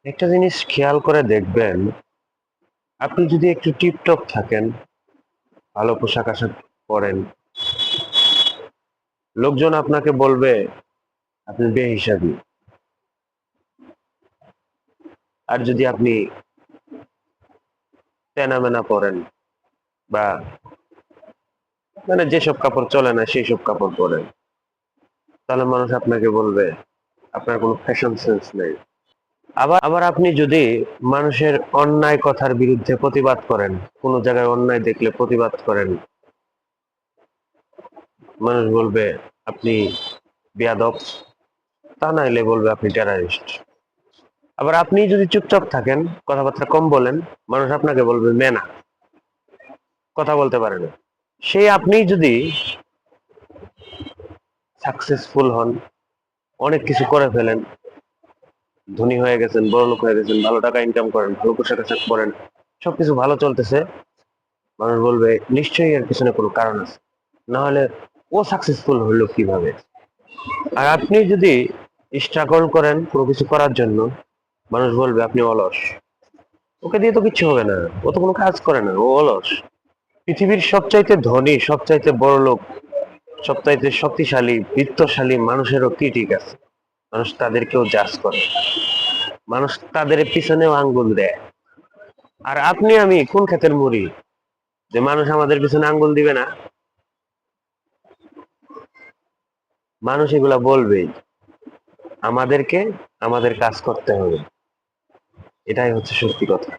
একটা জিনিস খেয়াল করে দেখবেন, আপনি যদি একটু টিপটপ থাকেন, ভালো পোশাক আশাক পরেন, লোকজন আপনাকে বলবে আপনি বেহিসাবি। আর যদি আপনি তেনা মেনা পরেন বা মানে যেসব কাপড় চলে না সেই সব কাপড় পরেন, তাহলে মানুষ আপনাকে বলবে আপনার কোনো ফ্যাশন সেন্স নেই। আবার আবার আপনি যদি মানুষের অন্যায় কথার বিরুদ্ধে প্রতিবাদ করেন, কোনো জায়গায় অন্যায় দেখলে প্রতিবাদ করেন, মানুষ বলবে আপনি বেয়াদব, তা নাইলে বলবে আপনি টেরারিস্ট। আবার আপনি যদি চুপচাপ থাকেন, কথাবার্তা কম বলেন, মানুষ আপনাকে বলবে মেনা, কথা বলতে পারে না। সেই আপনি যদি সাকসেসফুল হন, অনেক কিছু করে ফেলেন, ধনী হয়ে গেছেন, বড় লোক হয়ে গেছেন, ভালো টাকা ইনকাম করেন, ভালো পোশাক আশাক পরেন, সবকিছু ভালো চলতেছে, মানুষ বলবে নিশ্চয়ই এর পিছনে কোনো কারণ আছে, না হলে ও সাকসেসফুল হলো কিভাবে। আর আপনি যদি স্ট্রাগল করেন কোনো কিছু করার জন্য, মানুষ বলবে আপনি অলস, ওকে দিয়ে তো কিচ্ছু হবে না, ও তো কোনো কাজ করে না, ও অলস। পৃথিবীর সবচাইতে ধনী, সবচাইতে বড় লোক, সবচাইতে শক্তিশালী বিত্তশালী মানুষেরও ক্রিটিক আছে, মানুষ তাদেরকেও জাজ করে, মানুষ তাদের পিছনেও আঙ্গুল দেয়। আর আপনি আমি কোন ক্ষেতের মুড়ি যে মানুষ আমাদের পিছনে আঙ্গুল দিবে না? মানুষ এগুলা বলবেই, আমাদেরকে আমাদের কাজ করতে হবে, এটাই হচ্ছে সত্যি কথা।